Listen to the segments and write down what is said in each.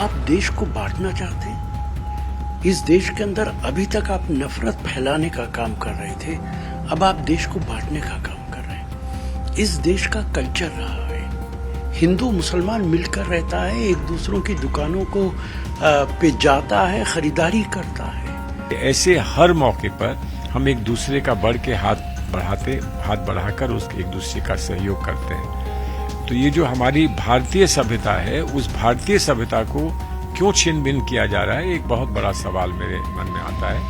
आप देश को बांटना चाहते हैं? इस देश के अंदर अभी तक आप नफरत फैलाने का काम कर रहे थे, अब आप देश को बांटने का काम कर रहे हैं। इस देश का कल्चर रहा है, हिंदू मुसलमान मिलकर रहता है, एक दूसरों की दुकानों को पे जाता है, खरीदारी करता है। ऐसे हर मौके पर हम एक दूसरे का बढ़ के हाथ बढ़ाकर उसके एक दूसरे का सहयोग करते हैं। तो ये जो हमारी भारतीय सभ्यता है, उस भारतीय सभ्यता को क्यों छिन भिन किया जा रहा है, एक बहुत बड़ा सवाल मेरे मन में आता है।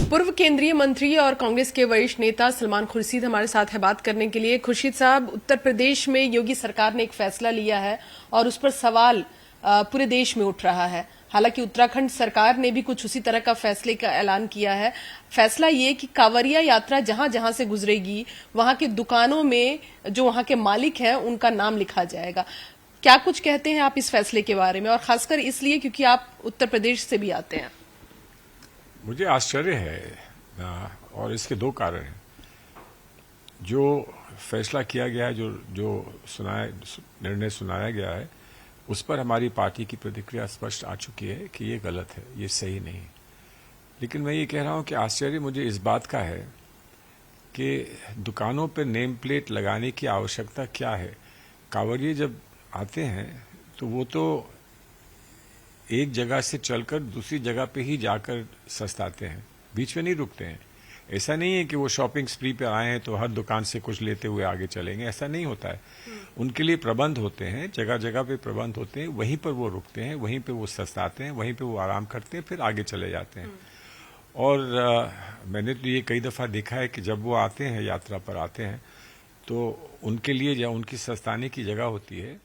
पूर्व केंद्रीय मंत्री और कांग्रेस के वरिष्ठ नेता सलमान खुर्शीद हमारे साथ है बात करने के लिए। खुर्शीद साहब, उत्तर प्रदेश में योगी सरकार ने एक फैसला लिया है और उस पर सवाल पूरे देश में उठ रहा है। हालांकि उत्तराखंड सरकार ने भी कुछ उसी तरह का फैसले का ऐलान किया है। फैसला ये कि कांवरिया यात्रा जहां जहां से गुजरेगी वहां की दुकानों में जो वहां के मालिक हैं उनका नाम लिखा जाएगा। क्या कुछ कहते हैं आप इस फैसले के बारे में, और खासकर इसलिए क्योंकि आप उत्तर प्रदेश से भी आते हैं? मुझे आश्चर्य है और इसके दो कारण हैं। जो फैसला किया गया है, जो निर्णय सुनाया गया है, उस पर हमारी पार्टी की प्रतिक्रिया स्पष्ट आ चुकी है कि ये गलत है, ये सही नहीं। लेकिन मैं ये कह रहा हूं कि आश्चर्य मुझे इस बात का है कि दुकानों पर नेम प्लेट लगाने की आवश्यकता क्या है। कांवरिये जब आते हैं तो वो तो एक जगह से चलकर दूसरी जगह पे ही जाकर सस्ताते हैं, बीच में नहीं रुकते हैं। ऐसा नहीं है कि वो शॉपिंग स्प्री पे आए हैं तो हर दुकान से कुछ लेते हुए आगे चलेंगे, ऐसा नहीं होता है। उनके लिए प्रबंध होते हैं, जगह जगह पे प्रबंध होते हैं, वहीं पर वो रुकते हैं, वहीं पे वो सस्ताते हैं, वहीं पे वो आराम करते हैं, फिर आगे चले जाते हैं। और मैंने तो ये कई दफ़ा देखा है कि जब वो आते हैं, यात्रा पर आते हैं, तो उनके लिए जहाँ उनकी सस्ताने की जगह होती है,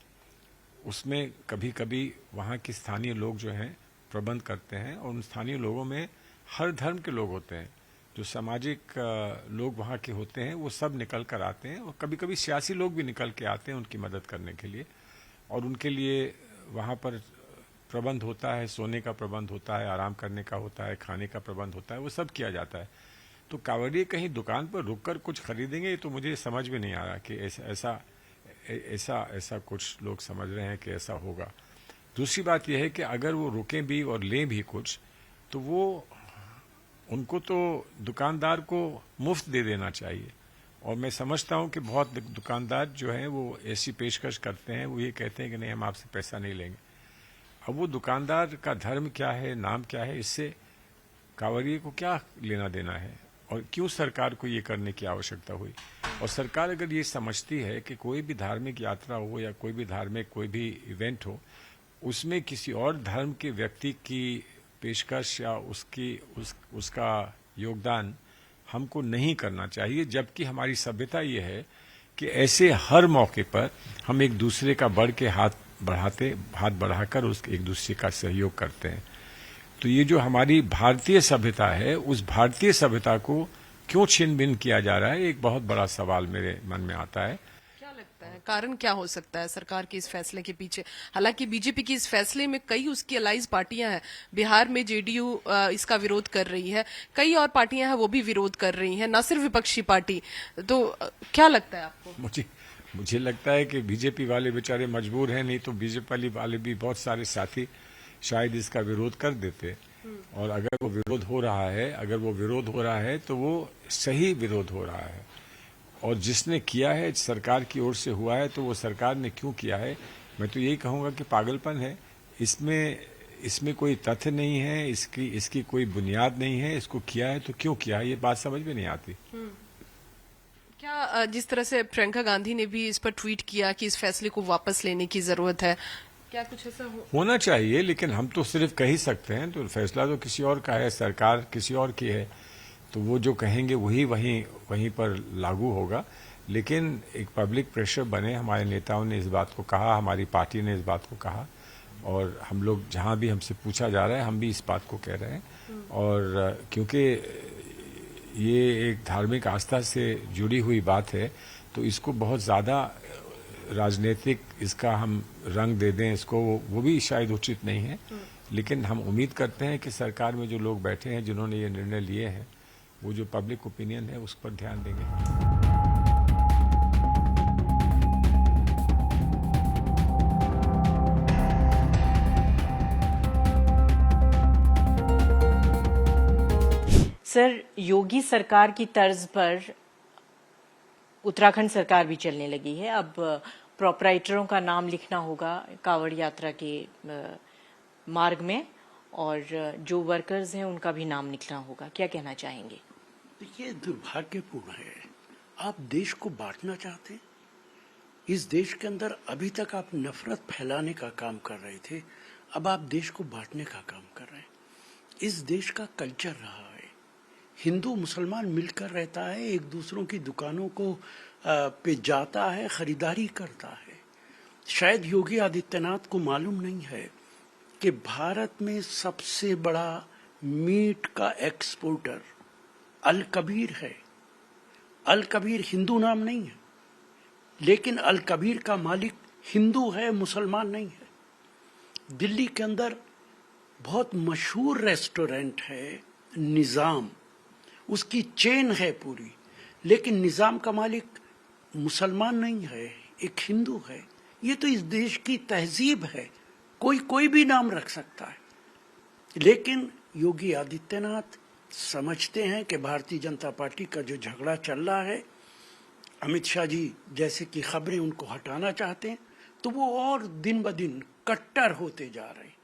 उसमें कभी कभी वहाँ के स्थानीय लोग जो हैं प्रबंध करते हैं। और उन स्थानीय लोगों में हर धर्म के लोग होते हैं, जो सामाजिक लोग वहाँ के होते हैं, वो सब निकल कर आते हैं। और कभी कभी सियासी लोग भी निकल के आते हैं उनकी मदद करने के लिए। और उनके लिए वहाँ पर प्रबंध होता है, सोने का प्रबंध होता है, आराम करने का होता है, खाने का प्रबंध होता है, वो सब किया जाता है। तो कांवड़िये कहीं दुकान पर रुक कर कुछ खरीदेंगे, तो मुझे समझ में नहीं आ रहा कि ऐसा कुछ लोग समझ रहे हैं कि ऐसा होगा। दूसरी बात यह है कि अगर वो रुकें भी और लें भी कुछ, तो वो उनको तो दुकानदार को मुफ्त दे देना चाहिए। और मैं समझता हूं कि बहुत दुकानदार जो हैं वो ऐसी पेशकश करते हैं, वो ये कहते हैं कि नहीं, हम आपसे पैसा नहीं लेंगे। अब वो दुकानदार का धर्म क्या है, नाम क्या है, इससे कांवरिये को क्या लेना देना है, और क्यों सरकार को ये करने की आवश्यकता हुई। और सरकार अगर ये समझती है कि कोई भी धार्मिक यात्रा हो या कोई भी इवेंट हो, उसमें किसी और धर्म के व्यक्ति की पेशकश या उसका योगदान हमको नहीं करना चाहिए। जबकि हमारी सभ्यता ये है कि ऐसे हर मौके पर हम एक दूसरे का हाथ बढ़ाकर उसके एक दूसरे का सहयोग करते हैं। तो ये जो हमारी भारतीय सभ्यता है, उस भारतीय सभ्यता को क्यों छिन भिन किया जा रहा है, एक बहुत बड़ा सवाल मेरे मन में आता है। क्या लगता है कारण क्या हो सकता है सरकार के इस फैसले के पीछे? हालांकि बीजेपी की इस फैसले में कई उसकी अलाइज पार्टियां हैं। बिहार में जेडीयू इसका विरोध कर रही है, कई और पार्टियां हैं वो भी विरोध कर रही हैं, न सिर्फ विपक्षी पार्टी। तो क्या लगता है आपको? मुझे लगता है कि बीजेपी वाले बेचारे मजबूर हैं, नहीं तो बीजेपी वाले भी बहुत सारे साथी शायद इसका विरोध कर देते। और अगर वो विरोध हो रहा है तो वो सही विरोध हो रहा है। और जिसने किया है, सरकार की ओर से हुआ है, तो वो सरकार ने क्यों किया है, मैं तो यही कहूंगा कि पागलपन है। इसमें कोई तथ्य नहीं है, इसकी कोई बुनियाद नहीं है। इसको किया है तो क्यों किया है, ये बात समझ में नहीं आती। क्या जिस तरह से प्रियंका गांधी ने भी इस पर ट्वीट किया कि इस फैसले को वापस लेने की जरूरत है, क्या कुछ ऐसा होना चाहिए? लेकिन हम तो सिर्फ कह ही सकते हैं, तो फैसला तो किसी और का है, सरकार किसी और की है, तो वो जो कहेंगे वहीं पर लागू होगा। लेकिन एक पब्लिक प्रेशर बने, हमारे नेताओं ने इस बात को कहा, हमारी पार्टी ने इस बात को कहा, और हम लोग जहां भी हमसे पूछा जा रहा है, हम भी इस बात को कह रहे हैं। और क्योंकि ये एक धार्मिक आस्था से जुड़ी हुई बात है, तो इसको बहुत ज़्यादा राजनीतिक इसका हम रंग दे दें इसको, वो भी शायद उचित नहीं है। लेकिन हम उम्मीद करते हैं कि सरकार में जो लोग बैठे हैं, जिन्होंने ये निर्णय लिए हैं, वो जो पब्लिक ओपिनियन है उस पर ध्यान देंगे। सर, योगी सरकार की तर्ज पर उत्तराखंड सरकार भी चलने लगी है। अब प्रोपराइटरों का नाम लिखना होगा कांवड़ यात्रा के मार्ग में, और जो वर्कर्स हैं उनका भी नाम लिखना होगा। क्या कहना चाहेंगे? देखिए, दुर्भाग्यपूर्ण है। आप देश को बांटना चाहते हैं। इस देश के अंदर अभी तक आप नफरत फैलाने का काम कर रहे थे, अब आप देश को बांटने का काम कर रहे हैं। इस देश का कल्चर रहा है, हिंदू मुसलमान मिलकर रहता है, एक दूसरों की दुकानों को पे जाता है, खरीदारी करता है। शायद योगी आदित्यनाथ को मालूम नहीं है कि भारत में सबसे बड़ा मीट का एक्सपोर्टर अल कबीर है। अल कबीर हिंदू नाम नहीं है, लेकिन अल कबीर का मालिक हिंदू है, मुसलमान नहीं है। दिल्ली के अंदर बहुत मशहूर रेस्टोरेंट है निजाम, उसकी चेन है पूरी, लेकिन निजाम का मालिक मुसलमान नहीं है, एक हिंदू है। ये तो इस देश की तहजीब है। कोई भी नाम रख सकता है, लेकिन योगी आदित्यनाथ समझते हैं कि भारतीय जनता पार्टी का जो झगड़ा चल रहा है, अमित शाह जी जैसे कि खबरें उनको हटाना चाहते हैं, तो वो और दिन ब दिन कट्टर होते जा रहे हैं।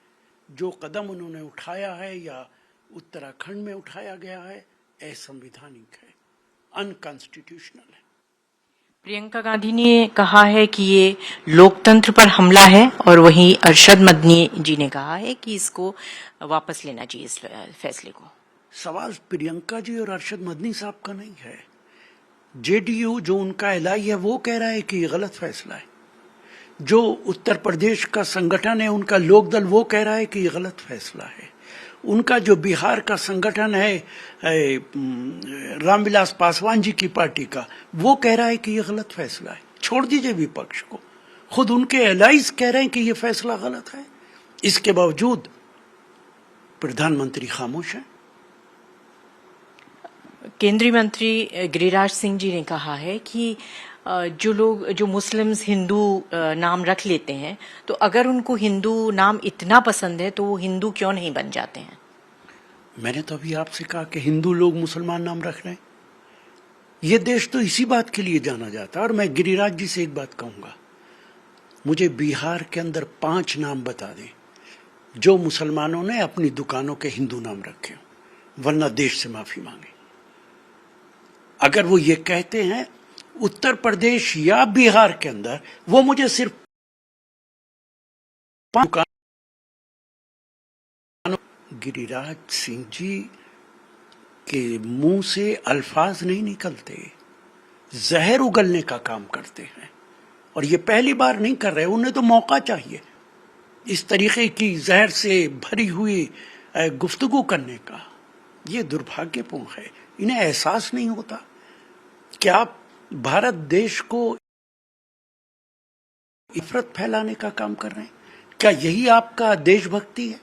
जो कदम उन्होंने उठाया है या उत्तराखंड में उठाया गया है, असंवैधानिक है, अनकॉन्स्टिट्यूशनल है। प्रियंका गांधी ने कहा है कि ये लोकतंत्र पर हमला है, और वहीं अरशद मदनी जी ने कहा है कि इसको वापस लेना चाहिए, इस फैसले को। सवाल प्रियंका जी और अरशद मदनी साहब का नहीं है। जेडीयू जो उनका एलआई है वो कह रहा है कि ये गलत फैसला है। जो उत्तर प्रदेश का संगठन है उनका लोकदल, वो कह रहा है कि ये गलत फैसला है। उनका जो बिहार का संगठन है रामविलास पासवान जी की पार्टी का, वो कह रहा है कि ये गलत फैसला है। छोड़ दीजिए विपक्ष को, खुद उनके एलाइज कह रहे हैं कि ये फैसला गलत है। इसके बावजूद प्रधानमंत्री खामोश हैं। केंद्रीय मंत्री गिरिराज सिंह जी ने कहा है कि जो मुस्लिम्स हिंदू नाम रख लेते हैं, तो अगर उनको हिंदू नाम इतना पसंद है तो वो हिंदू क्यों नहीं बन जाते हैं? मैंने तो अभी आपसे कहा कि हिंदू लोग मुसलमान नाम रख रहे हैं। ये देश तो इसी बात के लिए जाना जाता है। और मैं गिरिराज जी से एक बात कहूंगा, मुझे बिहार के अंदर 5 नाम बता दें जो मुसलमानों ने अपनी दुकानों के हिंदू नाम रखे, वरना देश से माफी मांगे। अगर वो ये कहते हैं उत्तर प्रदेश या बिहार के अंदर, वो मुझे सिर्फ 5 गिरिराज सिंह जी के मुंह से अल्फाज नहीं निकलते, जहर उगलने का काम करते हैं। और ये पहली बार नहीं कर रहे, उन्हें तो मौका चाहिए इस तरीके की जहर से भरी हुई गुफ्तगू करने का। ये दुर्भाग्यपूर्ण है। इन्हें एहसास नहीं होता कि आप भारत देश को नफरत फैलाने का काम कर रहे हैं। क्या यही आपका देशभक्ति है?